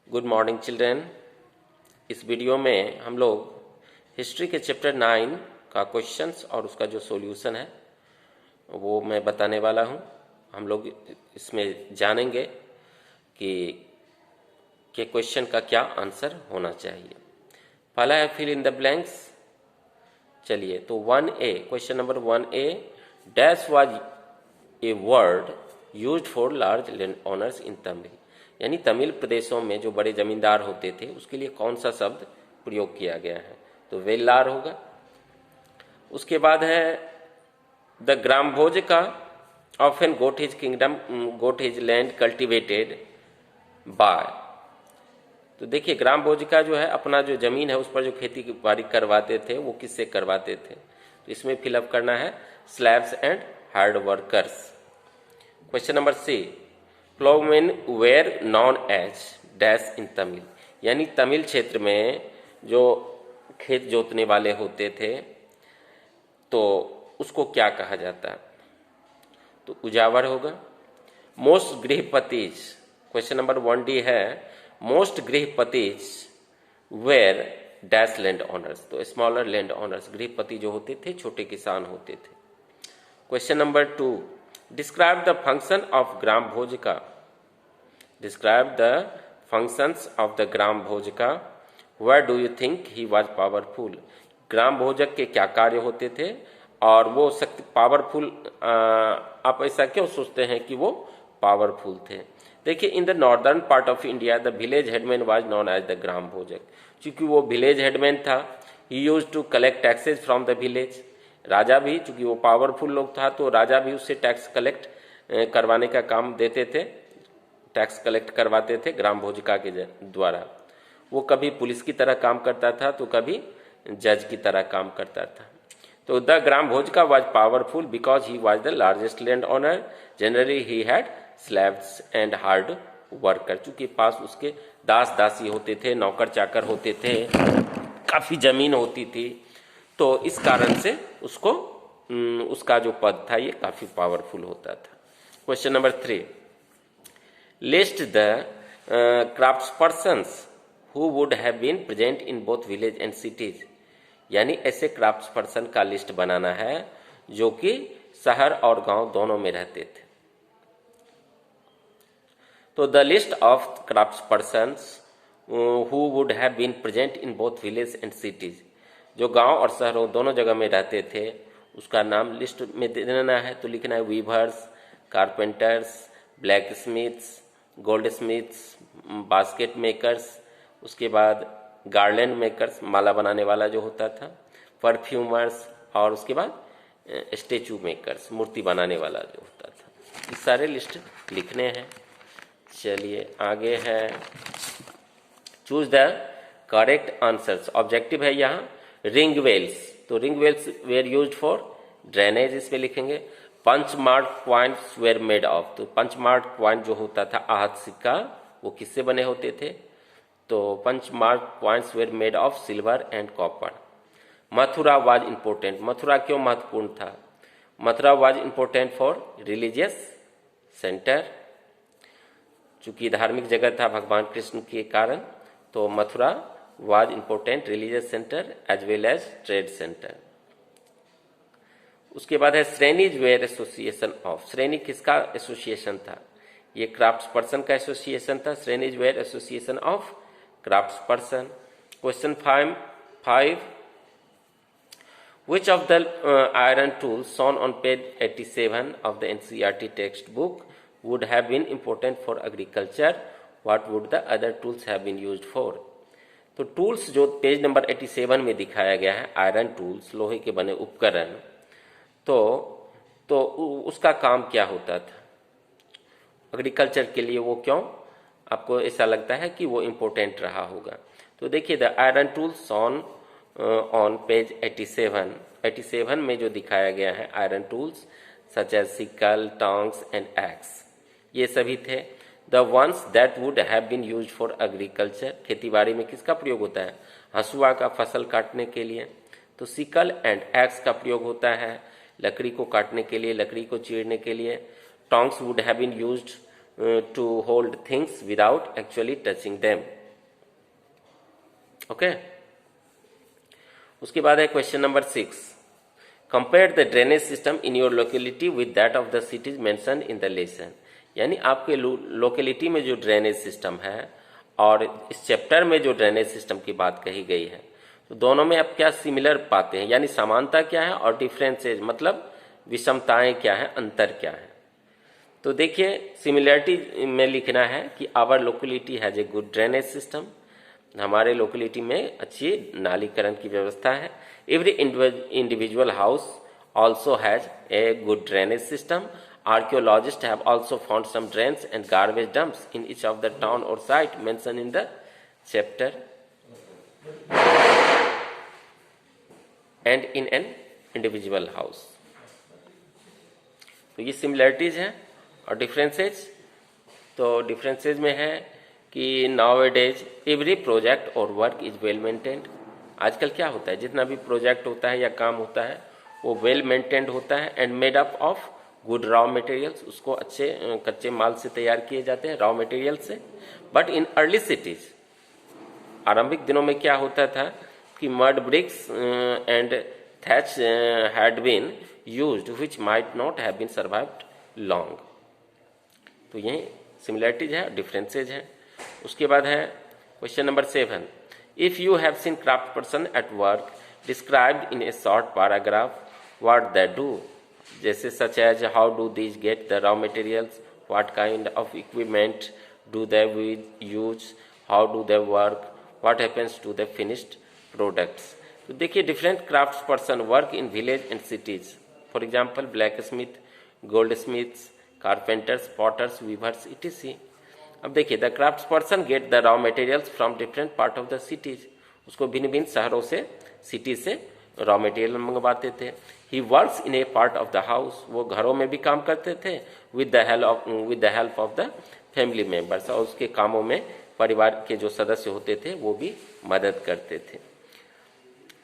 Good morning children. इस video में हम लोग हिस्ट्री के चैप्टर 9 का क्वेश्चंस और उसका जो सॉल्यूशन है वो मैं बताने वाला हूँ। हम लोग इसमें जानेंगे कि क्वेश्चन का क्या आंसर होना चाहिए। पहला है फिल इन द ब्लैंक्स। चलिए, तो 1A, question number 1A, dash was a word used for large land owners in Tamil. यानी तमिल प्रदेशों में जो बड़े जमींदार होते थे उसके लिए कौन सा शब्द प्रयोग किया गया है, तो वेल्लार होगा। उसके बाद है द ग्रामभोज का often got his kingdom, got his land cultivated by. तो देखिए, ग्रामभोज का जो है अपना जो जमीन है उस पर जो खेती बाड़ी करवाते थे वो किससे करवाते थे, तो इसमें फिलअप करना है slaves and hard workers. Question number C, ploughmen were known as dash in Tamil. यानी तमिल क्षेत्र में जो खेत जोतने वाले होते थे तो उसको क्या कहा जाता है, तो उजावर होगा। मोस्ट गृहपतिज, क्वेश्चन नंबर 1D है मोस्ट गृहपतिज वेयर डैश लैंड ओनर्स, तो स्मॉलर लैंड ओनर्स, गृहपति जो होते थे छोटे किसान होते थे। Question number 2, describe the function of ग्राम भोज का। Describe the functions of the ग्राम भोज का। Where do you think he was powerful. ग्राम भोजक के क्या कार्य होते थे और वो शक्ति पावरफुल, आप ऐसा क्यों सोचते हैं कि वो पावरफुल थे। देखिए, in the northern part of India the village headman was known as the ग्राम भोजक। चूंकि वो विलेज हेडमैन था, he used to collect taxes from the village. राजा भी, चूंकि वो पावरफुल लोग था तो राजा भी उससे टैक्स कलेक्ट करवाने का काम देते थे, टैक्स कलेक्ट करवाते थे ग्राम भोजिका के द्वारा। वो कभी पुलिस की तरह काम करता था तो कभी जज की तरह काम करता था। तो द ग्राम भोजिका was powerful because he was the largest land owner. Generally he had slaves and hard worker. चूंकि पास उसके दास दासी होते थे, नौकर चाकर होते थे, काफी जमीन होती थी, तो इस कारण से उसको उसका जो पद था ये काफी पावरफुल होता था। Question number 3, list the crafts persons who would have been present in both village and cities. यानी ऐसे क्राफ्ट्स पर्सन का लिस्ट बनाना है जो कि शहर और गांव दोनों में रहते थे। तो the list of crafts persons who would have been present in both village and cities, जो गांव और शहरों दोनों जगह में रहते थे उसका नाम लिस्ट में देना है। तो लिखना है weavers, carpenters, blacksmiths, goldsmiths, basket makers, उसके बाद गार्लैंड मेकर्स, माला बनाने वाला जो होता था, परफ्यूमर्स, और उसके बाद स्टेचू मेकर्स, मूर्ति बनाने वाला जो होता था। ये सारे लिस्ट लिखने हैं। चलिए आगे है choose the correct answers. Objective है यहाँ रिंग वेल्स, तो ring wells were used for drainage, इस पे लिखेंगे। Punch mark points were made of, तो पंच मार्क पॉइंट जो होता था आहत सिक्का वो किससे बने होते थे, तो punch mark points were made of silver and copper. Mathura was important, Mathura क्यों महत्वपूर्ण था, Mathura was important for religious centre, चूंकि धार्मिक जगह था भगवान कृष्ण के कारण, तो Mathura was important religious centre as well as trade centre. उसके बाद है श्रेणीज वेयर एसोसिएशन ऑफ। श्रेणी किसका एसोसिएशन था, ये क्राफ्ट्स पर्सन का एसोसिएशन था, श्रेणीज were association of crafts person. Question 5, which of the iron tools shown on page 87 of the NCERT textbook would have been important for agriculture, what would the other tools have been used for। तो tools जो page number 87 में दिखाया गया है, iron tools, लोहे के बने उपकरण, तो उसका काम क्या होता था एग्रीकल्चर के लिए, वो क्यों आपको ऐसा लगता है कि वो इम्पोर्टेंट रहा होगा। तो देखिए, the iron tools on page 87 में जो दिखाया गया है iron tools such as sickle, tongs and axe, ये सभी थे। The ones that would have been used for agriculture, खेतीबाड़ी में किसका प्रयोग होता है, हसुआ का फसल काटने के लिए। तो सिकल एंड एक्स का प्रयोग होता है लकड़ी को काटने के लिए, लकड़ी को चीरने के लिए। Tongs would have been used to hold things without actually touching them. Okay. उसके बाद है question number 6. Compare the drainage system in your locality with that of the cities mention in the lesson. यानी आपके locality में जो drainage system है और इस चैप्टर में जो ड्रेनेज सिस्टम की बात कही गई है, तो दोनों में आप क्या सिमिलर पाते हैं, यानी समानता क्या है और डिफरेंसेज मतलब विषमताएं क्या है, अंतर क्या है. तो देखिए सिमिलरिटी में लिखना है कि our locality has a good drainage system. हमारे लोकेलिटी में अच्छी नालीकरण की व्यवस्था है. Every individual house also has a good drainage system. Archaeologists have also found some drains and garbage dumps in each of the town or site mentioned in the chapter and in an individual house. तो ये similarities हैं. और differences, तो differences में है कि nowadays every project और work is well maintained. आजकल क्या होता है, जितना भी प्रोजेक्ट होता है या काम होता है वो वेल मेंटेन्ड होता है and made up of good raw materials. उसको अच्छे कच्चे माल से तैयार किए जाते हैं, रॉ मटेरियल से. बट इन अर्ली सिटीज, आरंभिक दिनों में क्या होता था कि mud bricks and thatch had been used which might not have been survived long. तो ये सिमिलरिटीज है, डिफरेंसेज है. उसके बाद है question number 7. If you have seen craft person at work described in A short paragraph what they do, जैसे such as how do these get the raw materials, what kind of equipment do they use, how do they work, what happens to the finished products. तो देखिए different craft person work in village and cities. For example blacksmith, goldsmiths, carpenters, potters, weavers etc. अब देखिए the craft person get the raw materials from different part of the cities. उसको भिन्न भिन्न शहरों से, city से raw material मंगवाते थे. He works in A part of the house. वो घरों में भी काम करते थे with the help of the family members. और उसके कामों में परिवार के जो सदस्य होते थे वो भी मदद करते थे.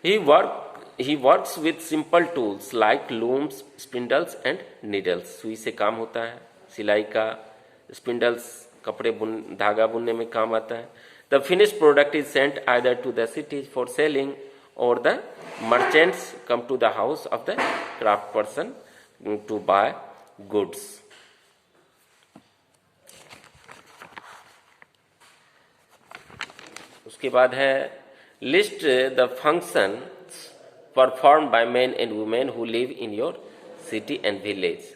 He works with simple tools like looms, spindles and needles. सुई से काम होता है, सिलाई का, स्पिंडल्स कपड़े धागा बुनने में काम आता है. The finished product is sent either to the cities for selling or the merchants come to the house of the craft person to buy goods. उसके बाद है list the functions performed by men and women who live in your city and village.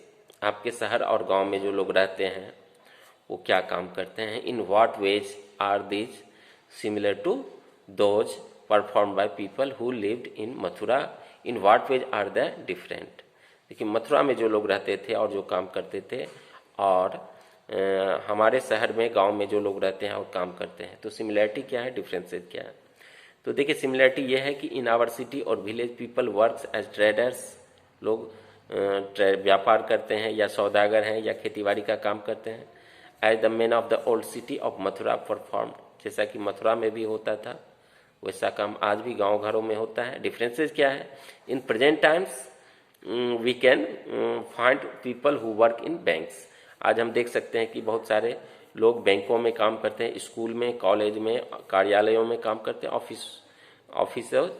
आपके शहर और गांव में जो लोग रहते हैं वो क्या काम करते हैं. in what ways are these similar to those performed by people who lived in Mathura, in what ways are they different. देखिए मथुरा में जो लोग रहते थे और जो काम करते थे और हमारे शहर में गांव में जो लोग रहते हैं और काम करते हैं, तो सिमिलरिटी क्या है, डिफरेंसेस क्या है. तो देखिए सिमिलरिटी ये है कि इन आवर सिटी और village people works as traders. लोग व्यापार करते हैं या सौदागर हैं या खेतीबाड़ी का काम करते हैं. As the man of the old city of Mathura perform. जैसा कि मथुरा में भी होता था वैसा काम आज भी गांव घरों में होता है. डिफरेंसेस क्या है. In present times we can find people who work in banks. आज हम देख सकते हैं कि बहुत सारे लोग बैंकों में काम करते हैं, स्कूल में, कॉलेज में, कार्यालयों में काम करते हैं, officer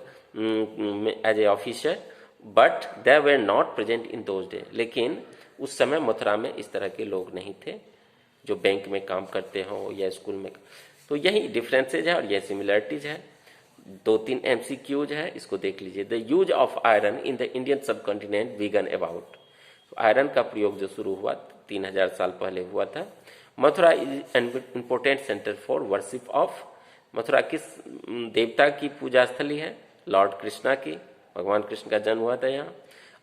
as a officer. But they were not present in those day. लेकिन उस समय मथुरा में इस तरह के लोग नहीं थे जो बैंक में काम करते हो या स्कूल में. तो यही डिफरेंसेज है और यह सिमिलरिटीज है. 2-3 MCQs है, इसको देख लीजिए. The use of iron in the Indian सब कॉन्टिनेंट बिगन अबाउट. आयरन का प्रयोग जो शुरू हुआ 3000 साल पहले हुआ था. Mathura is an important centre for worship of. Mathura किस देवता की पूजा स्थली है, लॉर्ड कृष्णा की. भगवान कृष्ण का जन्म हुआ था यहाँ.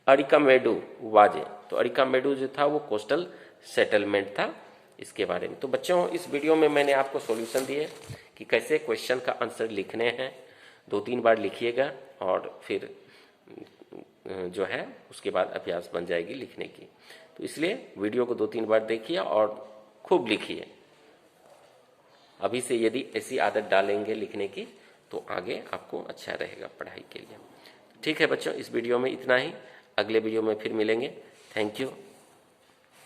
अरिकामेडु वाजे, तो अरिकामेडु जो था वो कोस्टल सेटलमेंट था. इसके बारे में तो बच्चों इस वीडियो में मैंने आपको सॉल्यूशन दिए कि कैसे क्वेश्चन का आंसर लिखने हैं. 2-3 बार लिखिएगा और फिर जो है उसके बाद अभ्यास बन जाएगी लिखने की. तो इसलिए वीडियो को 2-3 बार देखिए और खूब लिखिए. अभी से यदि ऐसी आदत डालेंगे लिखने की तो आगे आपको अच्छा रहेगा पढ़ाई के लिए. ठीक है बच्चों, इस वीडियो में इतना ही. अगले वीडियो में फिर मिलेंगे. Thank you.